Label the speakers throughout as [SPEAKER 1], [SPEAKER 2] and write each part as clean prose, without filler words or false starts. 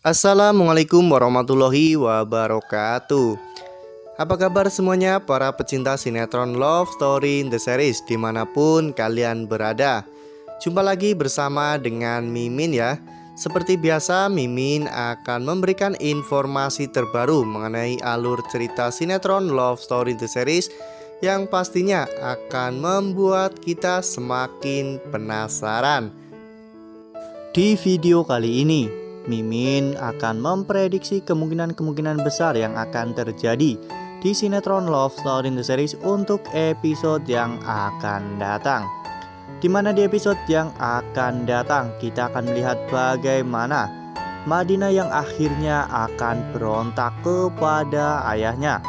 [SPEAKER 1] Assalamualaikum warahmatullahi wabarakatuh. Apa kabar semuanya para pecinta sinetron Love Story in the Series dimanapun kalian berada. Jumpa lagi bersama dengan Mimin ya. Seperti biasa Mimin akan memberikan informasi terbaru mengenai alur cerita sinetron Love Story in the Series yang pastinya akan membuat kita semakin penasaran. Di video kali ini Mimin akan memprediksi kemungkinan-kemungkinan besar yang akan terjadi di sinetron Love Story in the Series untuk episode yang akan datang. Dimana di episode yang akan datang kita akan melihat bagaimana Madinah yang akhirnya akan berontak kepada ayahnya.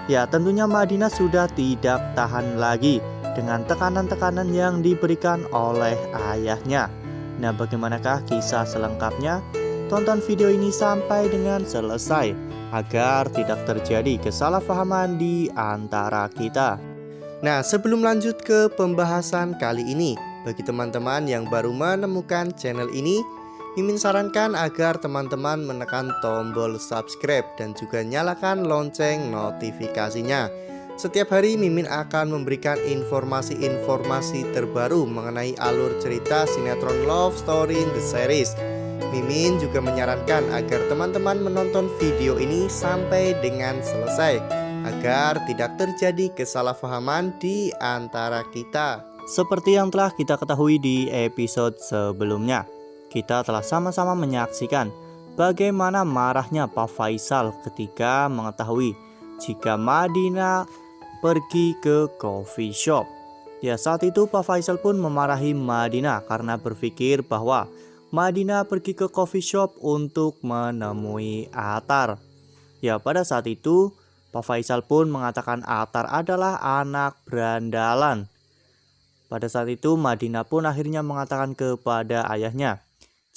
[SPEAKER 1] Ya, tentunya Madinah sudah tidak tahan lagi dengan tekanan-tekanan yang diberikan oleh ayahnya. Nah, bagaimanakah kisah selengkapnya? Tonton video ini sampai dengan selesai agar tidak terjadi kesalahpahaman di antara kita. Nah, sebelum lanjut ke pembahasan kali ini, bagi teman-teman yang baru menemukan channel ini, Mimin sarankan agar teman-teman menekan tombol subscribe dan juga nyalakan lonceng notifikasinya. Setiap hari Mimin akan memberikan informasi-informasi terbaru mengenai alur cerita sinetron Love Story in the Series. Mimin juga menyarankan agar teman-teman menonton video ini sampai dengan selesai agar tidak terjadi kesalahpahaman di antara kita. Seperti yang telah kita ketahui di episode sebelumnya, kita telah sama-sama menyaksikan bagaimana marahnya Pak Faisal ketika mengetahui jika Madinah pergi ke coffee shop. Ya, saat itu Pak Faisal pun memarahi Madinah karena berpikir bahwa Madinah pergi ke coffee shop untuk menemui Atar. Ya, pada saat itu Pak Faisal pun mengatakan Atar adalah anak berandalan. Pada saat itu Madinah pun akhirnya mengatakan kepada ayahnya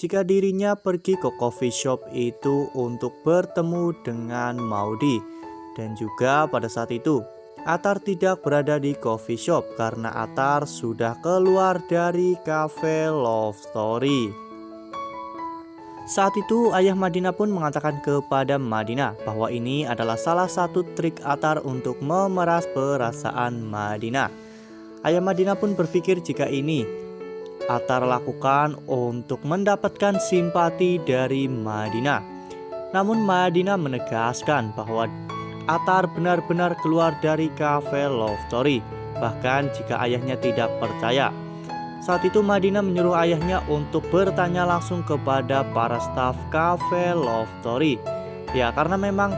[SPEAKER 1] jika dirinya pergi ke coffee shop itu untuk bertemu dengan Maudy. Dan juga pada saat itu Atar tidak berada di coffee shop karena Atar sudah keluar dari cafe Love Story. Saat itu ayah Madinah pun mengatakan kepada Madinah bahwa ini adalah salah satu trik Atar untuk memeras perasaan Madinah. Ayah Madinah pun berpikir jika ini Atar lakukan untuk mendapatkan simpati dari Madinah. Namun Madinah menegaskan bahwa Atar benar-benar keluar dari cafe Love Story, bahkan jika ayahnya tidak percaya. Saat itu Madinah menyuruh ayahnya untuk bertanya langsung kepada para staf cafe Love Story. Ya, karena memang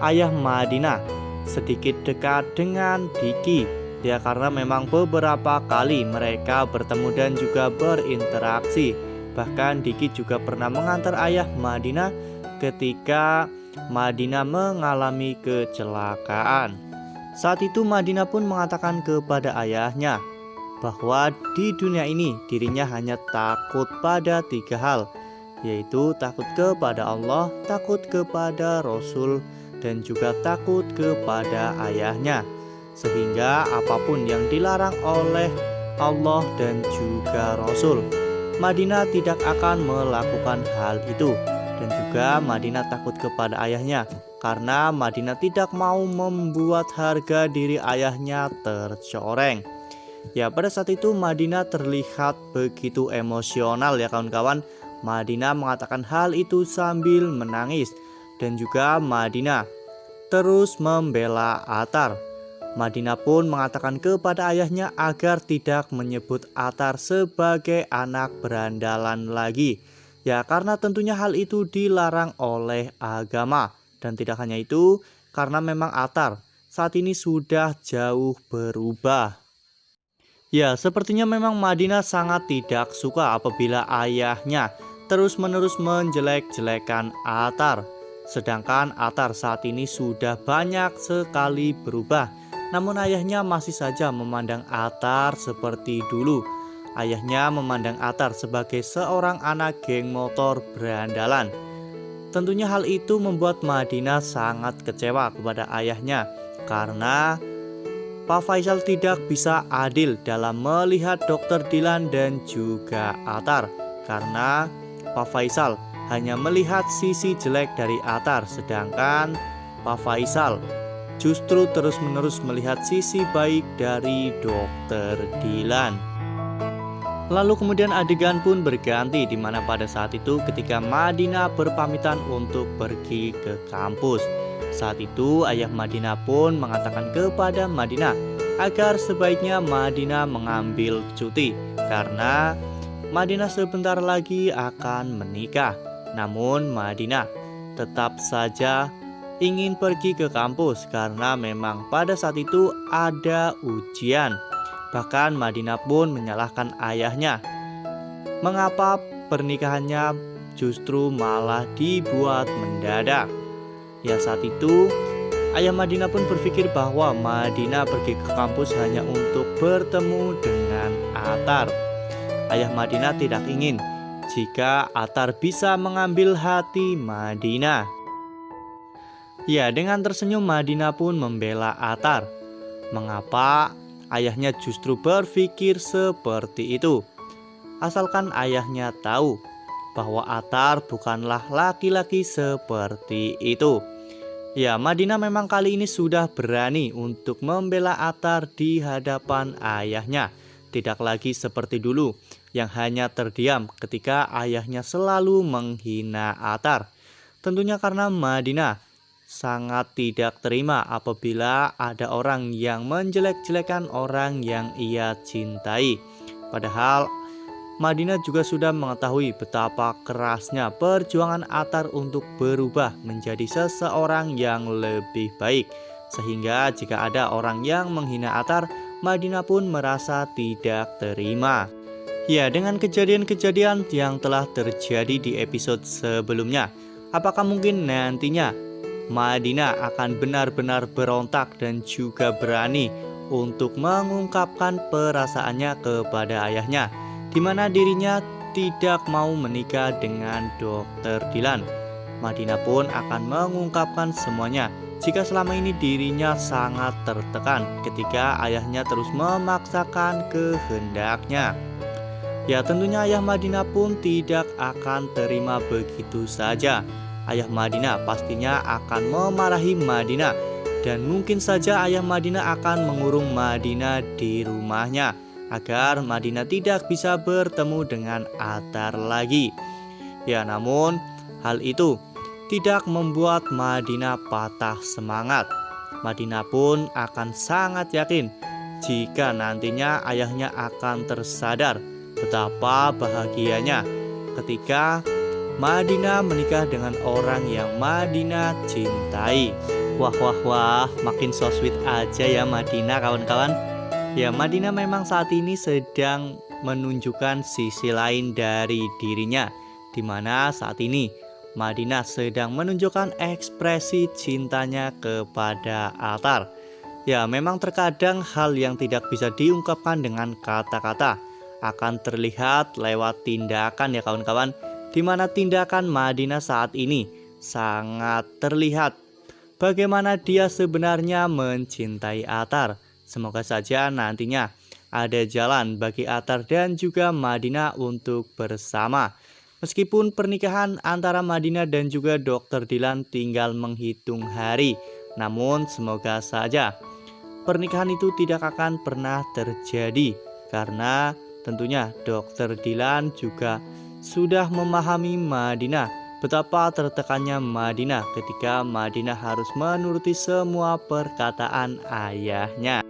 [SPEAKER 1] ayah Madinah sedikit dekat dengan Diki. Ya, karena memang beberapa kali mereka bertemu dan juga berinteraksi. Bahkan Diki juga pernah mengantar ayah Madinah ketika Madinah mengalami kecelakaan. Saat itu Madinah pun mengatakan kepada ayahnya bahwa di dunia ini dirinya hanya takut pada 3 hal, yaitu takut kepada Allah, takut kepada Rasul, dan juga takut kepada ayahnya. Sehingga apapun yang dilarang oleh Allah dan juga Rasul, Madinah tidak akan melakukan hal itu. Dan juga Madinah takut kepada ayahnya karena Madinah tidak mau membuat harga diri ayahnya tercoreng. Ya, pada saat itu Madinah terlihat begitu emosional ya kawan-kawan. Madinah mengatakan hal itu sambil menangis. Dan juga Madinah terus membela Atar. Madinah pun mengatakan kepada ayahnya agar tidak menyebut Atar sebagai anak berandalan lagi. Ya, karena tentunya hal itu dilarang oleh agama. Dan tidak hanya itu, karena memang Atar saat ini sudah jauh berubah. Ya, sepertinya memang Madinah sangat tidak suka apabila ayahnya terus-menerus menjelek-jelekan Atar. Sedangkan Atar saat ini sudah banyak sekali berubah. Namun ayahnya masih saja memandang Atar seperti dulu. Ayahnya memandang Atar sebagai seorang anak geng motor berandalan. Tentunya hal itu membuat Madinah sangat kecewa kepada ayahnya karena Pak Faisal tidak bisa adil dalam melihat Dr. Dilan dan juga Atar karena Pak Faisal hanya melihat sisi jelek dari Atar, sedangkan Pak Faisal justru terus-menerus melihat sisi baik dari Dokter Dilan. Lalu kemudian adegan pun berganti, di mana pada saat itu ketika Madinah berpamitan untuk pergi ke kampus. Saat itu ayah Madinah pun mengatakan kepada Madinah agar sebaiknya Madinah mengambil cuti karena Madinah sebentar lagi akan menikah. Namun Madinah tetap saja ingin pergi ke kampus karena memang pada saat itu ada ujian. Bahkan Madinah pun menyalahkan ayahnya, mengapa pernikahannya justru malah dibuat mendadak. Ya, saat itu ayah Madinah pun berpikir bahwa Madinah pergi ke kampus hanya untuk bertemu dengan Atar. Ayah Madinah tidak ingin jika Atar bisa mengambil hati Madinah. Ya, dengan tersenyum Madinah pun membela Atar. Mengapa ayahnya justru berpikir seperti itu? Asalkan ayahnya tahu bahwa Atar bukanlah laki-laki seperti itu. Ya, Madinah memang kali ini sudah berani untuk membela Atar di hadapan ayahnya. Tidak lagi seperti dulu yang hanya terdiam ketika ayahnya selalu menghina Atar. Tentunya karena Madinah sangat tidak terima apabila ada orang yang menjelek-jelekan orang yang ia cintai. Padahal Madinah juga sudah mengetahui betapa kerasnya perjuangan Atar untuk berubah menjadi seseorang yang lebih baik. Sehingga jika ada orang yang menghina Atar, Madinah pun merasa tidak terima. Ya, dengan kejadian-kejadian yang telah terjadi di episode sebelumnya, apakah mungkin nantinya Madinah akan benar-benar berontak dan juga berani untuk mengungkapkan perasaannya kepada ayahnya, di mana dirinya tidak mau menikah dengan Dokter Dilan. Madinah pun akan mengungkapkan semuanya jika selama ini dirinya sangat tertekan ketika ayahnya terus memaksakan kehendaknya. Ya, tentunya ayah Madinah pun tidak akan terima begitu saja. Ayah Madinah pastinya akan memarahi Madinah dan mungkin saja ayah Madinah akan mengurung Madinah di rumahnya agar Madinah tidak bisa bertemu dengan Atar lagi. Ya, namun hal itu tidak membuat Madinah patah semangat. Madinah pun akan sangat yakin jika nantinya ayahnya akan tersadar betapa bahagianya ketika Madinah menikah dengan orang yang Madinah cintai. Wah, makin so sweet aja ya Madinah, kawan-kawan. Ya, Madinah memang saat ini sedang menunjukkan sisi lain dari dirinya, di mana saat ini Madinah sedang menunjukkan ekspresi cintanya kepada Atar. Ya, memang terkadang hal yang tidak bisa diungkapkan dengan kata-kata akan terlihat lewat tindakan ya kawan-kawan, di mana tindakan Madinah saat ini sangat terlihat bagaimana dia sebenarnya mencintai Atar. Semoga saja nantinya ada jalan bagi Atar dan juga Madinah untuk bersama. Meskipun pernikahan antara Madinah dan juga Dokter Dilan tinggal menghitung hari, namun semoga saja pernikahan itu tidak akan pernah terjadi karena tentunya Dokter Dilan juga sudah memahami Madinah betapa tertekannya Madinah ketika Madinah harus menuruti semua perkataan ayahnya.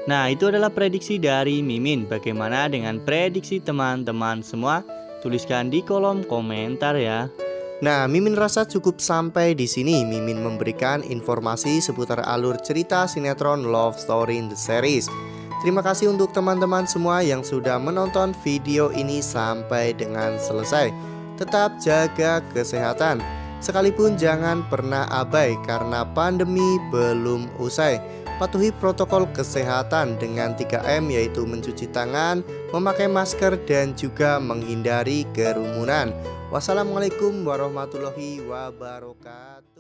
[SPEAKER 1] Nah, itu adalah prediksi dari Mimin. Bagaimana dengan prediksi teman-teman semua? Tuliskan di kolom komentar ya. Nah, Mimin rasa cukup sampai di sini. Mimin memberikan informasi seputar alur cerita sinetron Love Story in the Series. Terima kasih untuk teman-teman semua yang sudah menonton video ini sampai dengan selesai. Tetap jaga kesehatan, sekalipun jangan pernah abai karena pandemi belum usai. Patuhi protokol kesehatan dengan 3M, yaitu mencuci tangan, memakai masker, dan juga menghindari kerumunan. Wassalamualaikum warahmatullahi wabarakatuh.